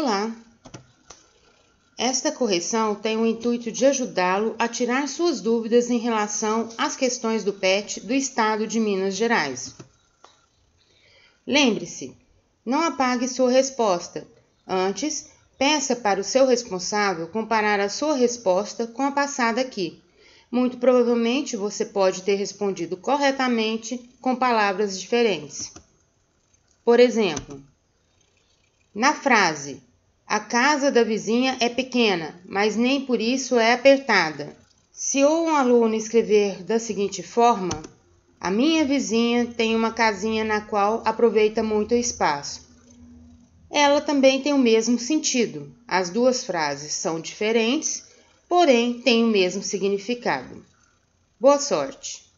Olá! Esta correção tem o intuito de ajudá-lo a tirar suas dúvidas em relação às questões do PET do Estado de Minas Gerais. Lembre-se, não apague sua resposta. Antes, peça para o seu responsável comparar a sua resposta com a passada aqui. Muito provavelmente você pode ter respondido corretamente com palavras diferentes. Por exemplo, na frase, a casa da vizinha é pequena, mas nem por isso é apertada. Se um aluno escrever da seguinte forma, a minha vizinha tem uma casinha na qual aproveita muito espaço. Ela também tem o mesmo sentido. As duas frases são diferentes, porém têm o mesmo significado. Boa sorte!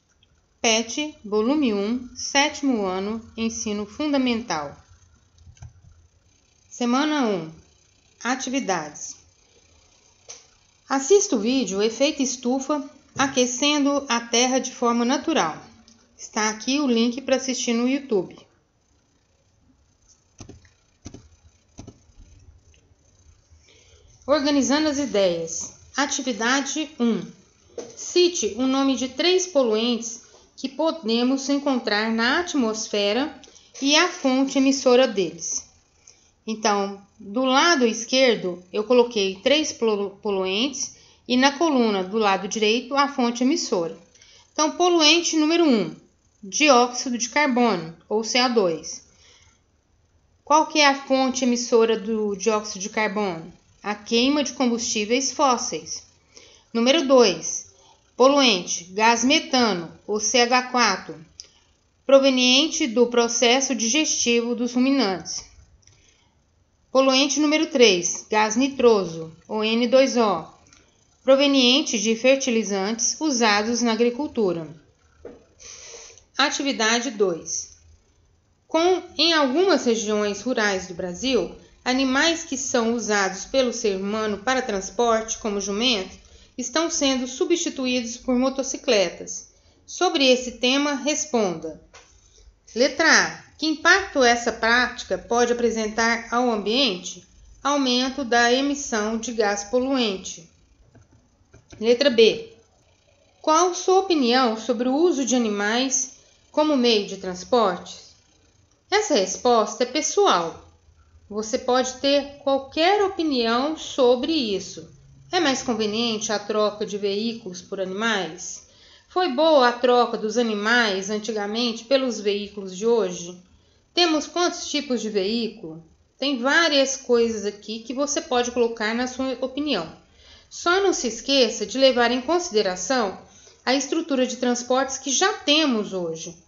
PET, volume 1, 7º ano, Ensino Fundamental. Semana 1. Atividades. Assista o vídeo Efeito Estufa aquecendo a terra de forma natural. Está aqui o link para assistir no YouTube. Organizando as ideias. Atividade 1. Cite o nome de 3 poluentes que podemos encontrar na atmosfera e a fonte emissora deles. Então, do lado esquerdo, eu coloquei 3 poluentes e na coluna do lado direito, a fonte emissora. Então, poluente número 1, dióxido de carbono, ou CO2. Qual que é a fonte emissora do dióxido de carbono? A queima de combustíveis fósseis. Número 2, poluente, gás metano, ou CH4, proveniente do processo digestivo dos ruminantes. Poluente número 3, gás nitroso, ou N2O, proveniente de fertilizantes usados na agricultura. Atividade 2. Em algumas regiões rurais do Brasil, animais que são usados pelo ser humano para transporte, como jumento, estão sendo substituídos por motocicletas. Sobre esse tema, responda. Letra A. Que impacto essa prática pode apresentar ao ambiente? Aumento da emissão de gás poluente. Letra B. Qual sua opinião sobre o uso de animais como meio de transporte? Essa resposta é pessoal. Você pode ter qualquer opinião sobre isso. É mais conveniente a troca de veículos por animais? Foi boa a troca dos animais antigamente pelos veículos de hoje? Temos quantos tipos de veículo? Tem várias coisas aqui que você pode colocar na sua opinião. Só não se esqueça de levar em consideração a estrutura de transportes que já temos hoje.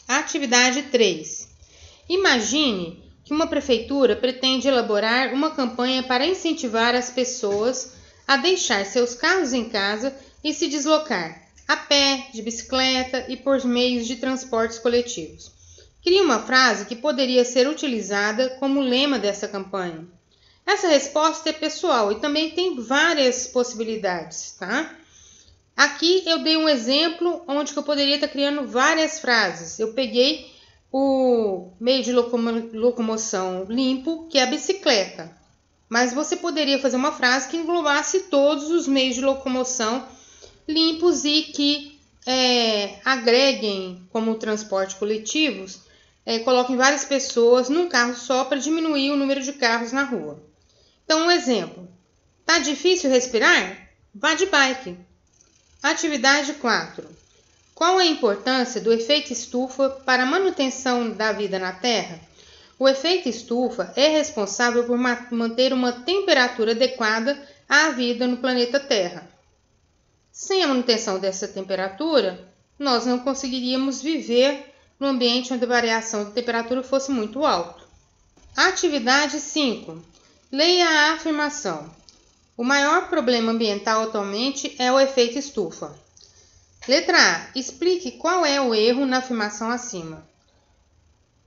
Atividade 3. Imagine que uma prefeitura pretende elaborar uma campanha para incentivar as pessoas a deixar seus carros em casa e se deslocar a pé, de bicicleta e por meios de transportes coletivos. Crie uma frase que poderia ser utilizada como lema dessa campanha. Essa resposta é pessoal e também tem várias possibilidades, tá? Aqui eu dei um exemplo onde eu poderia estar criando várias frases. Eu peguei o meio de locomoção limpo, que é a bicicleta. Mas você poderia fazer uma frase que englobasse todos os meios de locomoção limpos e que agreguem como transporte coletivos, coloquem várias pessoas num carro só para diminuir o número de carros na rua. Então, um exemplo. Tá difícil respirar? Vá de bike. Atividade 4. Qual a importância do efeito estufa para a manutenção da vida na Terra? O efeito estufa é responsável por manter uma temperatura adequada à vida no planeta Terra. Sem a manutenção dessa temperatura, nós não conseguiríamos viver no ambiente onde a variação de temperatura fosse muito alta. Atividade 5. Leia a afirmação. O maior problema ambiental atualmente é o efeito estufa. Letra A. Explique qual é o erro na afirmação acima.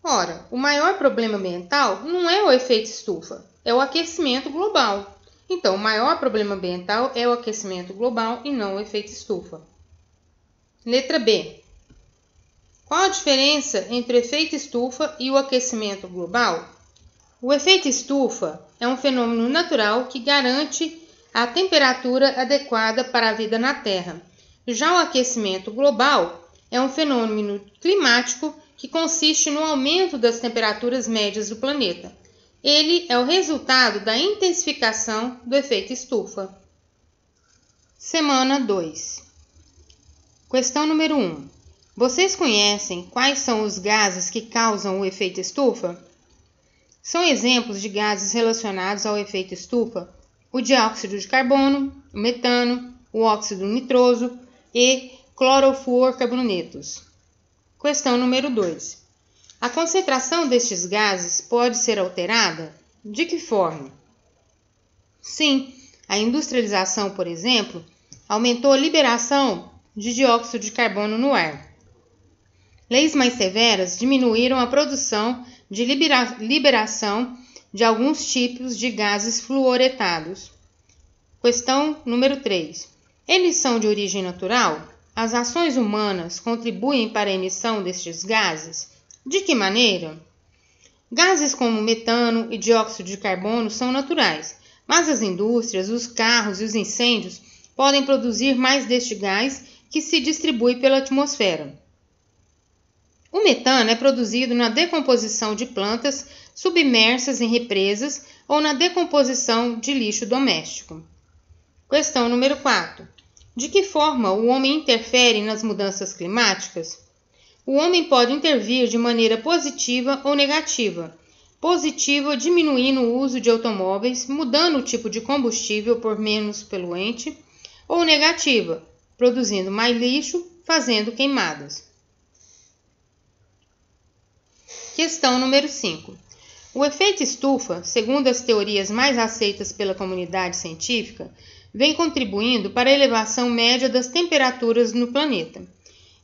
Ora, o maior problema ambiental não é o efeito estufa, é o aquecimento global. Então, o maior problema ambiental é o aquecimento global e não o efeito estufa. Letra B. Qual a diferença entre o efeito estufa e o aquecimento global? O efeito estufa é um fenômeno natural que garante a temperatura adequada para a vida na Terra. Já o aquecimento global é um fenômeno climático que consiste no aumento das temperaturas médias do planeta. Ele é o resultado da intensificação do efeito estufa. Semana 2. Questão número 1. Vocês conhecem quais são os gases que causam o efeito estufa? São exemplos de gases relacionados ao efeito estufa o dióxido de carbono, o metano, o óxido nitroso e clorofluorcarbonetos. Questão número 2. A concentração destes gases pode ser alterada? De que forma? Sim, a industrialização, por exemplo, aumentou a liberação de dióxido de carbono no ar. Leis mais severas diminuíram a produção de liberação de alguns tipos de gases fluoretados. Questão número 3. Eles são de origem natural? As ações humanas contribuem para a emissão destes gases? De que maneira? Gases como metano e dióxido de carbono são naturais, mas as indústrias, os carros e os incêndios podem produzir mais deste gás que se distribui pela atmosfera. O metano é produzido na decomposição de plantas submersas em represas ou na decomposição de lixo doméstico. Questão número 4. De que forma o homem interfere nas mudanças climáticas? O homem pode intervir de maneira positiva ou negativa. Positiva, diminuindo o uso de automóveis, mudando o tipo de combustível por menos poluente, ou negativa, produzindo mais lixo, fazendo queimadas. Questão número 5. O efeito estufa, segundo as teorias mais aceitas pela comunidade científica, vem contribuindo para a elevação média das temperaturas no planeta.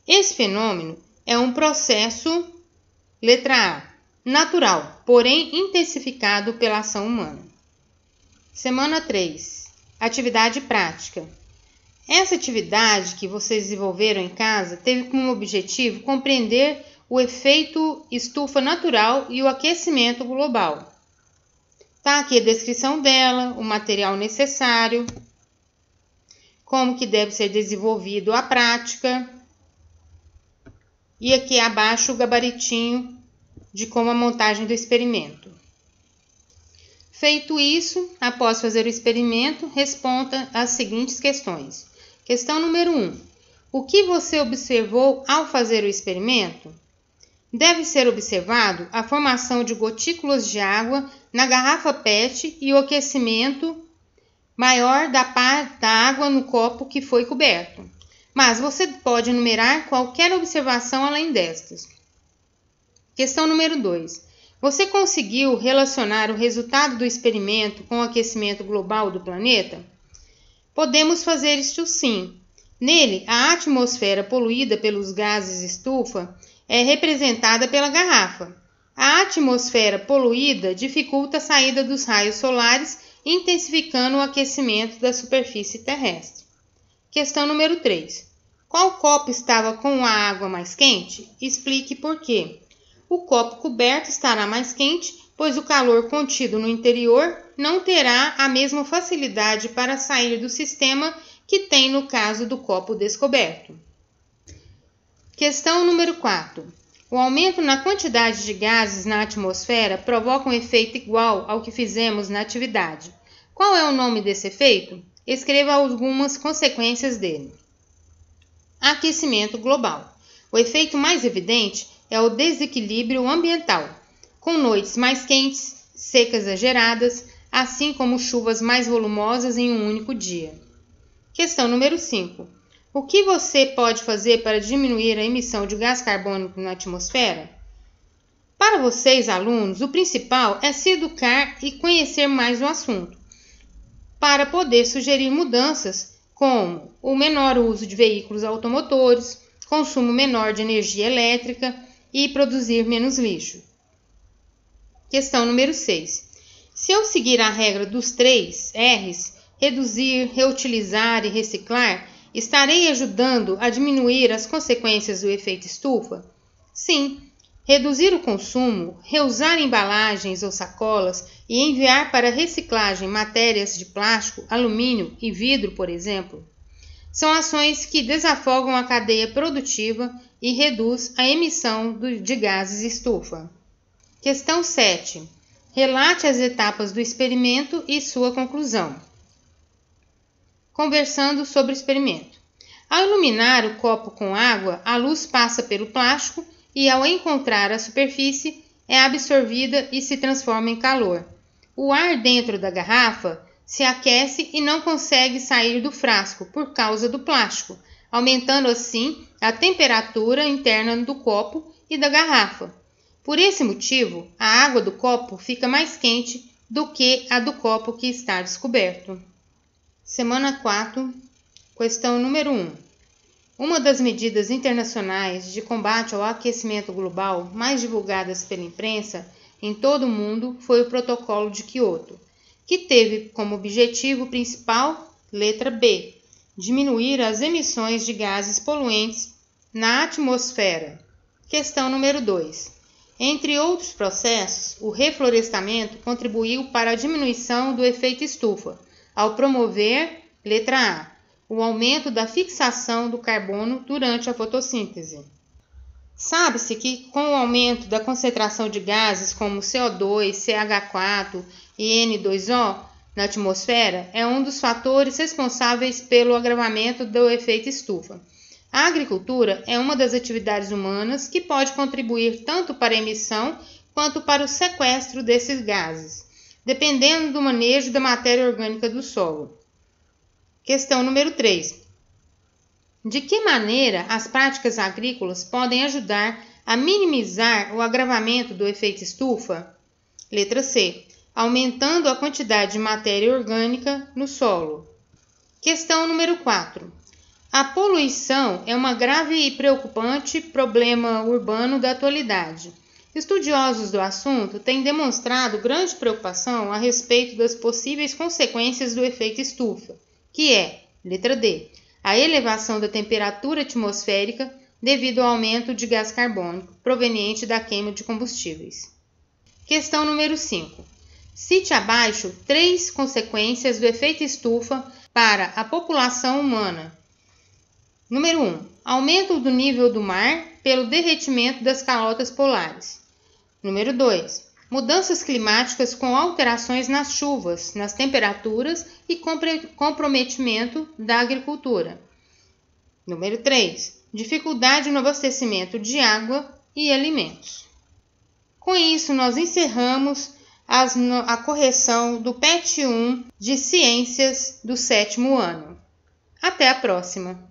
Esse fenômeno é um processo, letra A, natural, porém intensificado pela ação humana. Semana 3. Atividade prática. Essa atividade que vocês desenvolveram em casa teve como objetivo compreender o efeito estufa natural e o aquecimento global. Tá aqui a descrição dela, o material necessário, como que deve ser desenvolvido a prática, e aqui abaixo o gabaritinho de como a montagem do experimento. Feito isso, após fazer o experimento, responda as seguintes questões. Questão número 1. O que você observou ao fazer o experimento? Deve ser observado a formação de gotículas de água na garrafa PET e o aquecimento maior da água no copo que foi coberto. Mas você pode enumerar qualquer observação além destas. Questão número 2. Você conseguiu relacionar o resultado do experimento com o aquecimento global do planeta? Podemos fazer isto sim. Nele, a atmosfera poluída pelos gases estufa é representada pela garrafa. A atmosfera poluída dificulta a saída dos raios solares, intensificando o aquecimento da superfície terrestre. Questão número 3. Qual copo estava com a água mais quente? Explique por quê. O copo coberto estará mais quente, pois o calor contido no interior não terá a mesma facilidade para sair do sistema que tem no caso do copo descoberto. Questão número 4. O aumento na quantidade de gases na atmosfera provoca um efeito igual ao que fizemos na atividade. Qual é o nome desse efeito? Escreva algumas consequências dele. Aquecimento global. O efeito mais evidente é o desequilíbrio ambiental, com noites mais quentes, secas exageradas, assim como chuvas mais volumosas em um único dia. Questão número 5. O que você pode fazer para diminuir a emissão de gás carbônico na atmosfera? Para vocês, alunos, o principal é se educar e conhecer mais o assunto, para poder sugerir mudanças como o menor uso de veículos automotores, consumo menor de energia elétrica e produzir menos lixo. Questão número 6. Se eu seguir a regra dos 3 R's, reduzir, reutilizar e reciclar, estarei ajudando a diminuir as consequências do efeito estufa? Sim, reduzir o consumo, reusar embalagens ou sacolas e enviar para reciclagem matérias de plástico, alumínio e vidro, por exemplo, são ações que desafogam a cadeia produtiva e reduz a emissão de gases estufa. Questão 7. Relate as etapas do experimento e sua conclusão. Conversando sobre o experimento. Ao iluminar o copo com água, a luz passa pelo plástico e, ao encontrar a superfície, é absorvida e se transforma em calor. O ar dentro da garrafa se aquece e não consegue sair do frasco por causa do plástico, aumentando assim a temperatura interna do copo e da garrafa. Por esse motivo, a água do copo fica mais quente do que a do copo que está descoberto. Semana 4, questão número 1. Uma das medidas internacionais de combate ao aquecimento global mais divulgadas pela imprensa em todo o mundo foi o Protocolo de Kyoto, que teve como objetivo principal, letra B, diminuir as emissões de gases poluentes na atmosfera. Questão número 2. Entre outros processos, o reflorestamento contribuiu para a diminuição do efeito estufa, ao promover, letra A, o aumento da fixação do carbono durante a fotossíntese. Sabe-se que, com o aumento da concentração de gases como CO2, CH4 e N2O na atmosfera, é um dos fatores responsáveis pelo agravamento do efeito estufa. A agricultura é uma das atividades humanas que pode contribuir tanto para a emissão quanto para o sequestro desses gases, dependendo do manejo da matéria orgânica do solo. Questão número 3. De que maneira as práticas agrícolas podem ajudar a minimizar o agravamento do efeito estufa? Letra C. Aumentando a quantidade de matéria orgânica no solo. Questão número 4. A poluição é uma grave e preocupante problema urbano da atualidade. Estudiosos do assunto têm demonstrado grande preocupação a respeito das possíveis consequências do efeito estufa, que é, letra D, a elevação da temperatura atmosférica devido ao aumento de gás carbônico proveniente da queima de combustíveis. Questão número 5. Cite abaixo 3 consequências do efeito estufa para a população humana. Número 1. Aumento do nível do mar pelo derretimento das calotas polares. Número 2. Mudanças climáticas com alterações nas chuvas, nas temperaturas e comprometimento da agricultura. Número 3. Dificuldade no abastecimento de água e alimentos. Com isso, nós encerramos a correção do PET 1 de Ciências do 7º ano. Até a próxima!